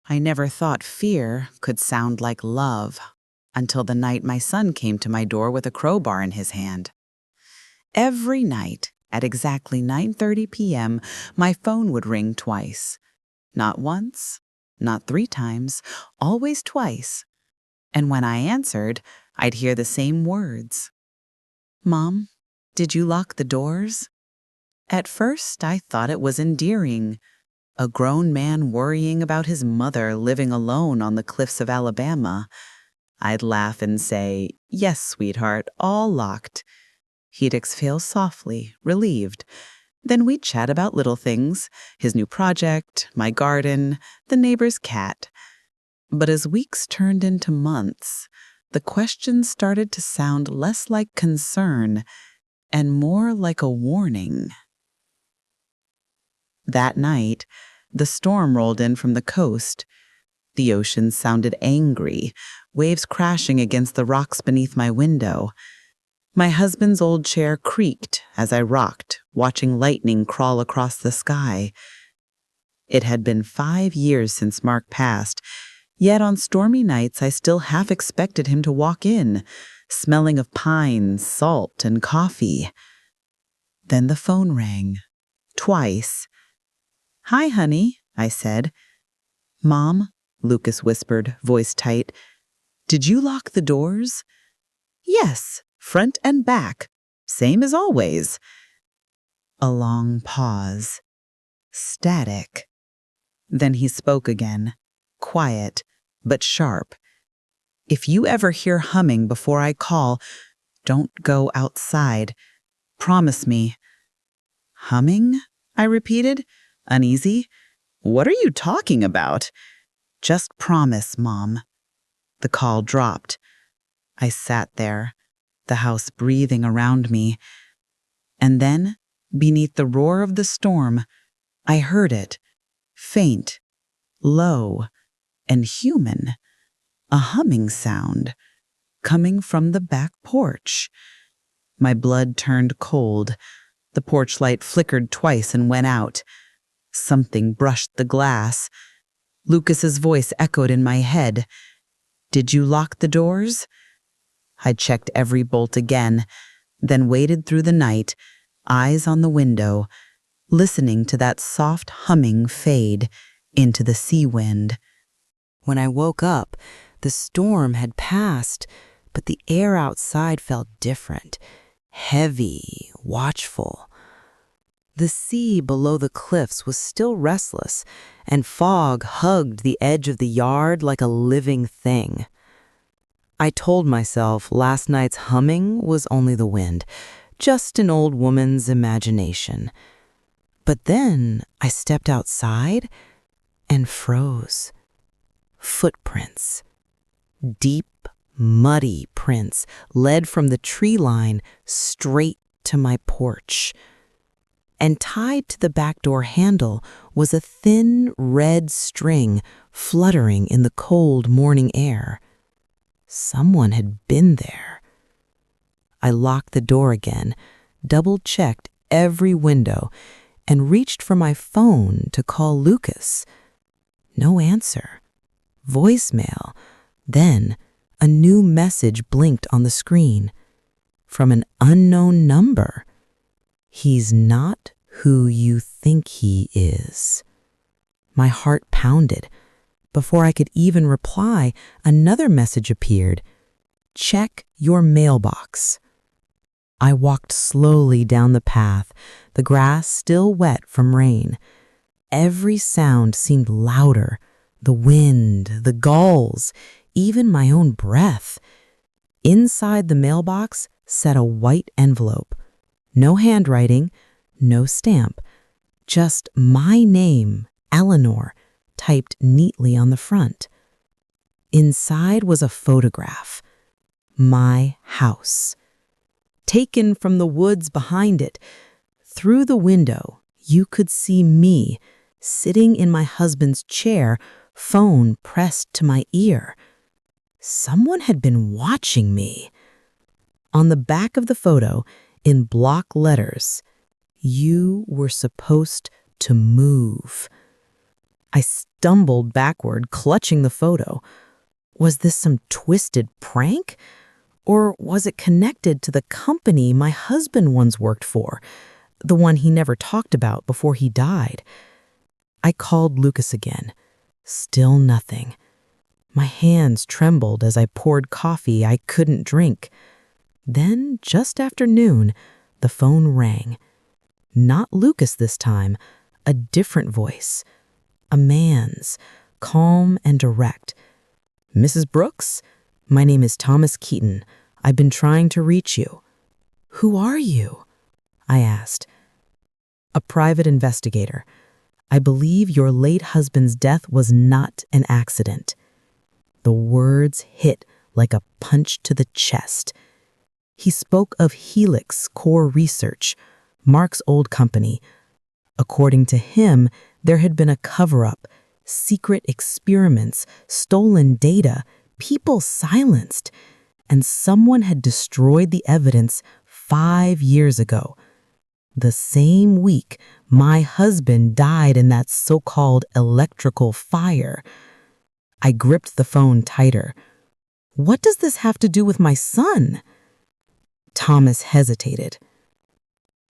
I never thought fear could sound like love until the night my son came to my door with a crowbar in his hand. Every night at exactly 9:30 p.m., my phone would ring twice. Not once, not 3 times, always twice. And when I answered, I'd hear the same words. "Mom, did you lock the doors?" At first, I thought it was endearing. A grown man worrying about his mother living alone on the cliffs of Alabama. I'd laugh and say, "Yes, sweetheart, all locked." He'd exhale softly, relieved. Then we'd chat about little things, his new project, my garden, the neighbor's cat. But as weeks turned into months, the questions started to sound less like concern and more like a warning. That night, the storm rolled in from the coast. The ocean sounded angry, waves crashing against the rocks beneath my window. My husband's old chair creaked as I rocked, watching lightning crawl across the sky. It had been 5 years since Mark passed, yet on stormy nights I still half expected him to walk in, smelling of pines, salt, and coffee. Then the phone rang. Twice. "Hi, honey," I said. "Mom," Lucas whispered, voice tight, "did you lock the doors?" "Yes, front and back. Same as always." A long pause. Static. Then he spoke again, quiet, but sharp. "If you ever hear humming before I call, don't go outside. Promise me." "Humming?" I repeated, uneasy. "What are you talking about?" "Just promise, Mom." The call dropped. I sat there, the house breathing around me. And then, beneath the roar of the storm, I heard it, faint, low, and human, a humming sound, coming from the back porch. My blood turned cold. The porch light flickered twice and went out. Something brushed the glass. Lucas's voice echoed in my head. "Did you lock the doors?" I checked every bolt again, then waited through the night, eyes on the window, listening to that soft humming fade into the sea wind. When I woke up, the storm had passed, but the air outside felt different, heavy, watchful. The sea below the cliffs was still restless, and fog hugged the edge of the yard like a living thing. I told myself last night's humming was only the wind, just an old woman's imagination. But then I stepped outside and froze. Footprints. Deep, muddy prints led from the tree line straight to my porch. And tied to the back door handle was a thin red string fluttering in the cold morning air. Someone had been there. I locked the door again, double-checked every window, and reached for my phone to call Lucas. No answer. Voicemail. Then a new message blinked on the screen. From an unknown number. "He's not who you think he is." My heart pounded. Before I could even reply, another message appeared. "Check your mailbox." I walked slowly down the path, the grass still wet from rain. Every sound seemed louder, the wind, the gulls, even my own breath. Inside the mailbox sat a white envelope. No handwriting, no stamp, just my name, Eleanor, typed neatly on the front. Inside was a photograph. My house. Taken from the woods behind it. Through the window, you could see me, sitting in my husband's chair, phone pressed to my ear. Someone had been watching me. On the back of the photo, in block letters, "You were supposed to move." I stumbled backward, clutching the photo. Was this some twisted prank? Or was it connected to the company my husband once worked for, the one he never talked about before he died? I called Lucas again. Still nothing. My hands trembled as I poured coffee I couldn't drink. Then, just after noon, the phone rang. Not Lucas this time, a different voice. A man's, calm and direct. "Mrs. Brooks, my name is Thomas Keaton. I've been trying to reach you." "Who are you?" I asked. "A private investigator. I believe your late husband's death was not an accident." The words hit like a punch to the chest. He spoke of Helix Core Research, Mark's old company. According to him, there had been a cover-up, secret experiments, stolen data, people silenced, and someone had destroyed the evidence 5 years ago. The same week, my husband died in that so-called electrical fire. I gripped the phone tighter. "What does this have to do with my son?" Thomas hesitated.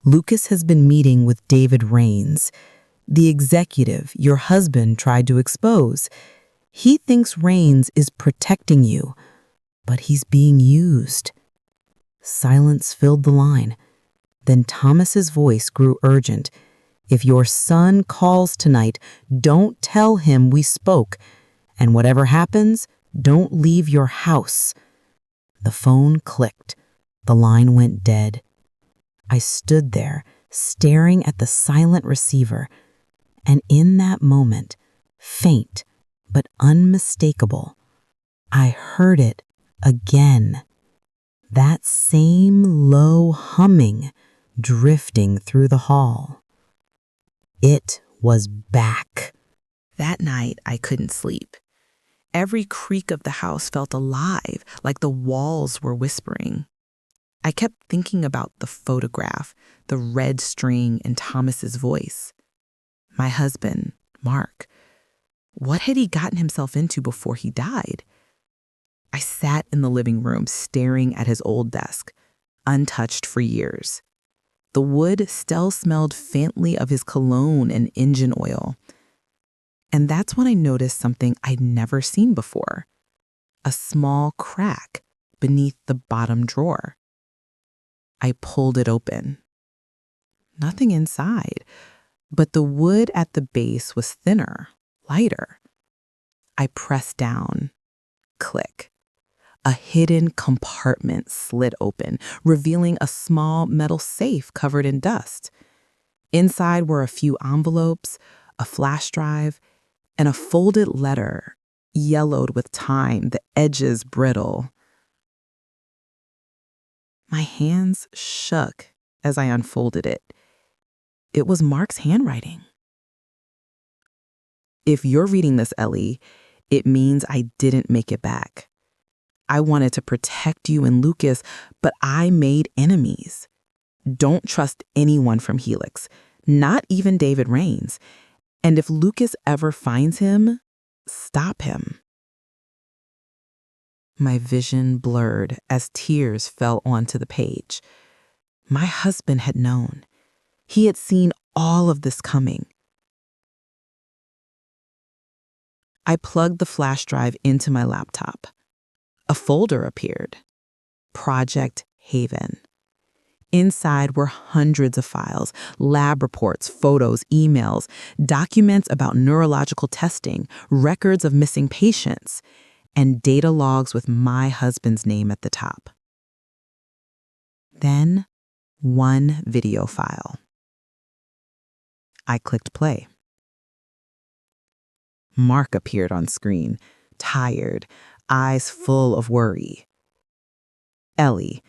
"Lucas has been meeting with David Rains, the executive your husband tried to expose. He thinks Rains is protecting you, but he's being used." Silence filled the line. Then Thomas's voice grew urgent. "If your son calls tonight, don't tell him we spoke. And whatever happens, don't leave your house." The phone clicked. The line went dead. I stood there, staring at the silent receiver. And in that moment, faint but unmistakable, I heard it again. That same low humming drifting through the hall. It was back. That night, I couldn't sleep. Every creak of the house felt alive, like the walls were whispering. I kept thinking about the photograph, the red string, and Thomas's voice. My husband, Mark. What had he gotten himself into before he died? I sat in the living room staring at his old desk, untouched for years. The wood still smelled faintly of his cologne and engine oil. And that's when I noticed something I'd never seen before. A small crack beneath the bottom drawer. I pulled it open. Nothing inside, but the wood at the base was thinner, lighter. I pressed down. Click. A hidden compartment slid open, revealing a small metal safe covered in dust. Inside were a few envelopes, a flash drive, and a folded letter, yellowed with time, the edges brittle. My hands shook as I unfolded it. It was Mark's handwriting. "If you're reading this, Ellie, it means I didn't make it back. I wanted to protect you and Lucas, but I made enemies. Don't trust anyone from Helix, not even David Rains. And if Lucas ever finds him, stop him." My vision blurred as tears fell onto the page. My husband had known. He had seen all of this coming. I plugged the flash drive into my laptop. A folder appeared. Project Haven. Inside were hundreds of files, lab reports, photos, emails, documents about neurological testing, records of missing patients, and data logs with my husband's name at the top. Then, one video file. I clicked play. Mark appeared on screen, tired, eyes full of worry. "Ellie,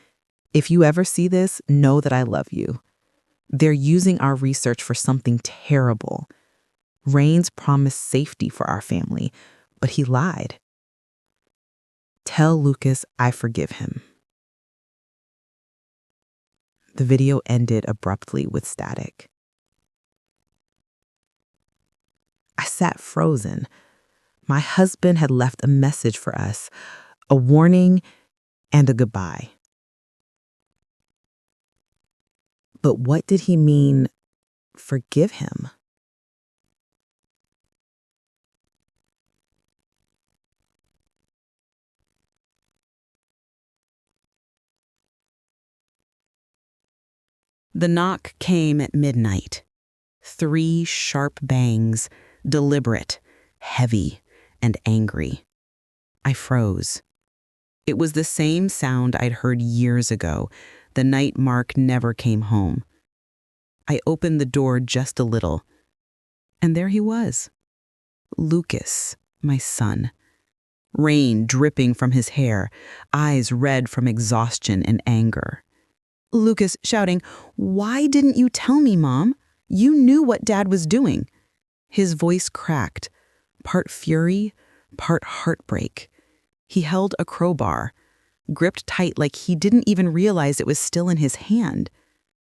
if you ever see this, know that I love you. They're using our research for something terrible. Rains promised safety for our family, but he lied. Tell Lucas I forgive him." The video ended abruptly with static. I sat frozen. My husband had left a message for us, a warning and a goodbye. But what did he mean, forgive him? The knock came at midnight. 3 sharp bangs, deliberate, heavy, and angry. I froze. It was the same sound I'd heard years ago, the night Mark never came home. I opened the door just a little, and there he was. Lucas, my son. Rain dripping from his hair, eyes red from exhaustion and anger. Lucas shouting, "Why didn't you tell me, Mom? You knew what Dad was doing." His voice cracked, part fury, part heartbreak. He held a crowbar, gripped tight like he didn't even realize it was still in his hand.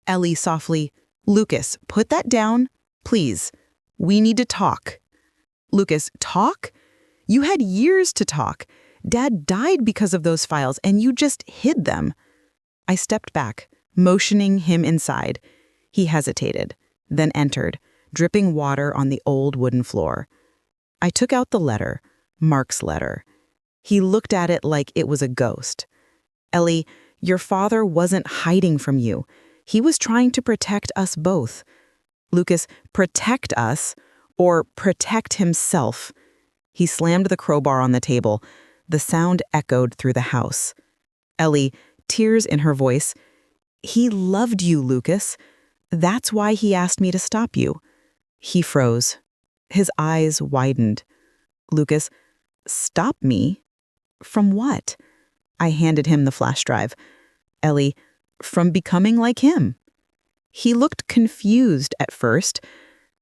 Ellie softly, "Lucas, put that down, please. We need to talk." Lucas, "Talk? You had years to talk. Dad died because of those files, and you just hid them." I stepped back, motioning him inside. He hesitated, then entered, dripping water on the old wooden floor. I took out the letter, Mark's letter. He looked at it like it was a ghost. "Ellie, your father wasn't hiding from you. He was trying to protect us both." Lucas, "Protect us or protect himself?" He slammed the crowbar on the table. The sound echoed through the house. Ellie, tears in her voice, "He loved you, Lucas. That's why he asked me to stop you." He froze. His eyes widened. Lucas, "Stop me? From what?" I handed him the flash drive. Ellie, "From becoming like him." He looked confused at first,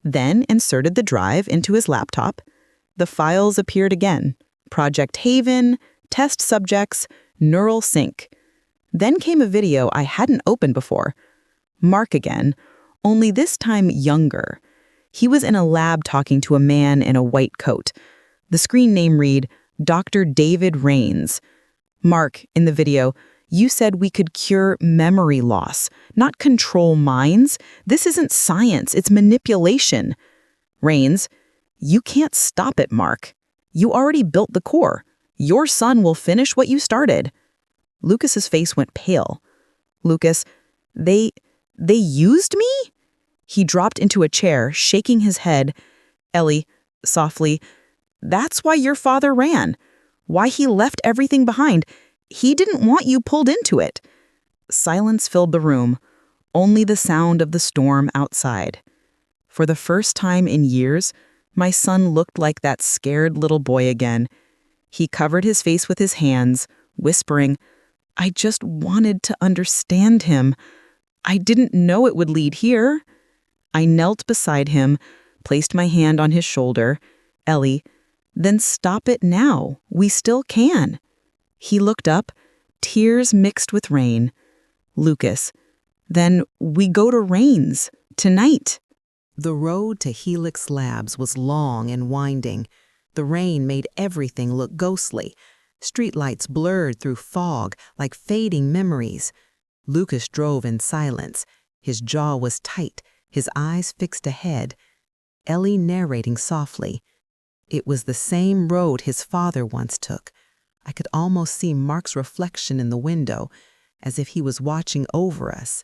then inserted the drive into his laptop. The files appeared again. Project Haven, test subjects, neural sync. Then came a video I hadn't opened before. Mark again, only this time younger. He was in a lab talking to a man in a white coat. The screen name read, Dr. David Rains. "Mark, in the video, you said we could cure memory loss, not control minds. This isn't science, it's manipulation." Rains, "You can't stop it, Mark. You already built the core. Your son will finish what you started." Lucas's face went pale. Lucas, They used me?" He dropped into a chair, shaking his head. Ellie, softly, "That's why your father ran. Why he left everything behind. He didn't want you pulled into it." Silence filled the room, only the sound of the storm outside. For the first time in years, my son looked like that scared little boy again. He covered his face with his hands, whispering, "I just wanted to understand him. I didn't know it would lead here." I knelt beside him, placed my hand on his shoulder. Ellie, "Then stop it now. We still can." He looked up, tears mixed with rain. Lucas, "Then we go to Rains, tonight." The road to Helix Labs was long and winding. The rain made everything look ghostly. Streetlights blurred through fog like fading memories. Lucas drove in silence. His jaw was tight, his eyes fixed ahead. Ellie narrating softly. It was the same road his father once took. I could almost see Mark's reflection in the window, as if he was watching over us.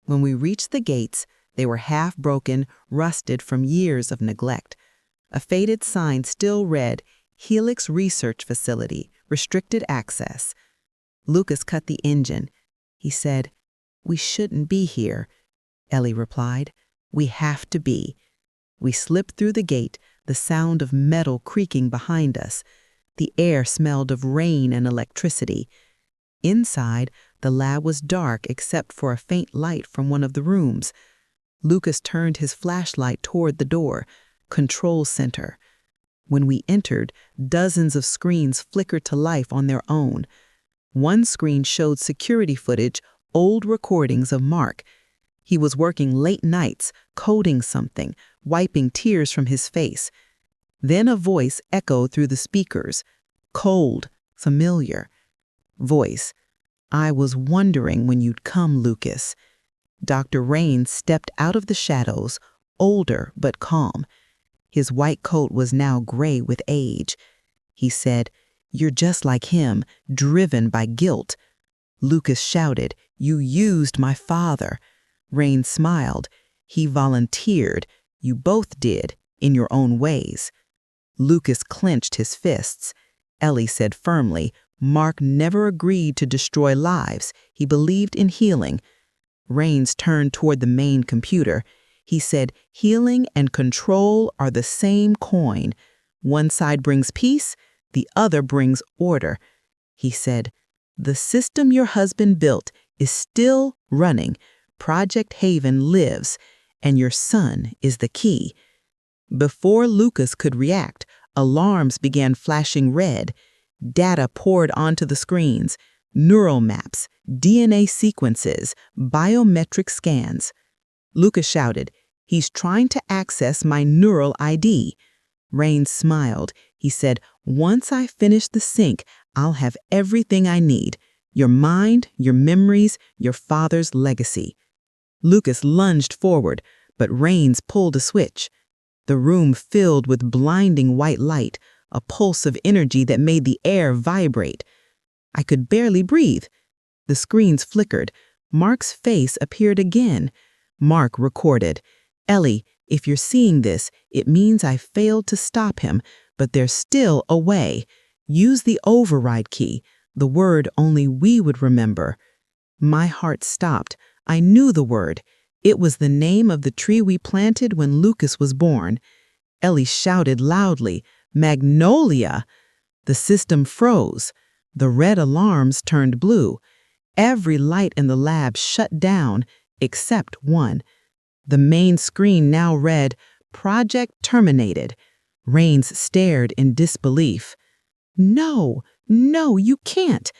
When we reached the gates, they were half broken, rusted from years of neglect. A faded sign still read, "Helix Research Facility, Restricted Access." Lucas cut the engine. He said, "We shouldn't be here." Ellie replied, "We have to be." We slipped through the gate, the sound of metal creaking behind us. The air smelled of rain and electricity. Inside, the lab was dark except for a faint light from one of the rooms. Lucas turned his flashlight toward the door, Control Center. When we entered, dozens of screens flickered to life on their own. One screen showed security footage, old recordings of Mark. He was working late nights, coding something, wiping tears from his face. Then a voice echoed through the speakers, cold, familiar. Voice, I was wondering when you'd come, Lucas. Dr. Rain stepped out of the shadows, older but calm. His white coat was now gray with age. He said, You're just like him, driven by guilt. Lucas shouted, You used my father. Rain smiled. He volunteered. You both did, in your own ways. Lucas clenched his fists. Ellie said firmly, Mark never agreed to destroy lives. He believed in healing. Rains turned toward the main computer. He said, Healing and control are the same coin. One side brings peace, the other brings order. He said, The system your husband built is still running. Project Haven lives, and your son is the key. Before Lucas could react, alarms began flashing red. Data poured onto the screens. Neural maps, DNA sequences, biometric scans. Lucas shouted, He's trying to access my neural ID. Rain smiled. He said, Once I finish the sync, I'll have everything I need. Your mind, your memories, your father's legacy. Lucas lunged forward, but Rains pulled a switch. The room filled with blinding white light, a pulse of energy that made the air vibrate. I could barely breathe. The screens flickered. Mark's face appeared again. Mark recorded, Ellie, if you're seeing this, it means I failed to stop him, but there's still a way. Use the override key, the word only we would remember. My heart stopped. I knew the word. It was the name of the tree we planted when Lucas was born. Ellie shouted loudly, Magnolia! The system froze. The red alarms turned blue. Every light in the lab shut down, except one. The main screen now read, Project terminated. Rains stared in disbelief. No, you can't.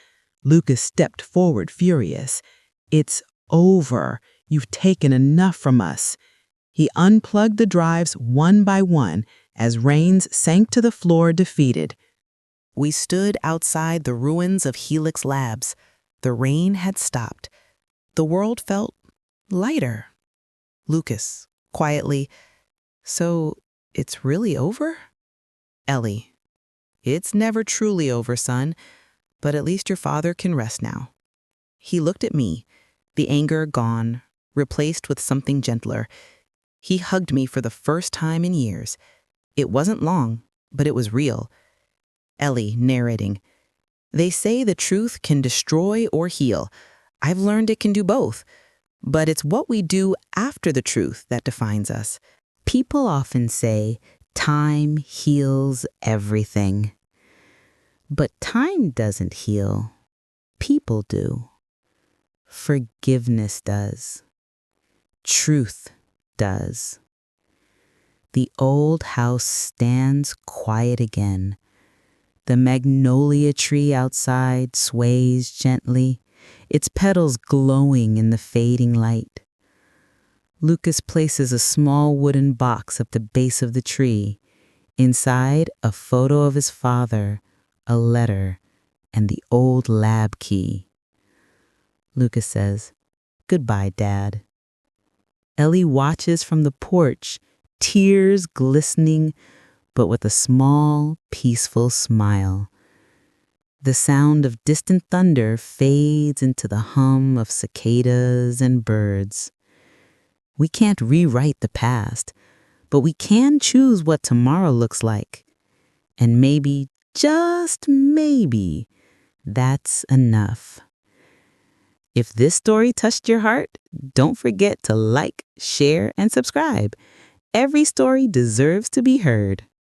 Lucas stepped forward furious. It's over. You've taken enough from us. He unplugged the drives one by one as Rains sank to the floor defeated. We stood outside the ruins of Helix Labs. The rain had stopped. The world felt lighter. Lucas, quietly, So, it's really over? Ellie, it's never truly over, son, but at least your father can rest now. He looked at me, the anger gone, replaced with something gentler. He hugged me for the first time in years. It wasn't long, but it was real. Ellie narrating, They say the truth can destroy or heal. I've learned it can do both. But it's what we do after the truth that defines us. People often say, time heals everything. But time doesn't heal. People do. Forgiveness does. Truth does. The old house stands quiet again. The magnolia tree outside sways gently, its petals glowing in the fading light. Lucas places a small wooden box at the base of the tree. Inside, a photo of his father, a letter, and the old lab key. Lucas says, Goodbye, Dad. Ellie watches from the porch, tears glistening, but with a small, peaceful smile. The sound of distant thunder fades into the hum of cicadas and birds. We can't rewrite the past, but we can choose what tomorrow looks like. And maybe, just maybe, that's enough. If this story touched your heart, don't forget to like, share, and subscribe. Every story deserves to be heard.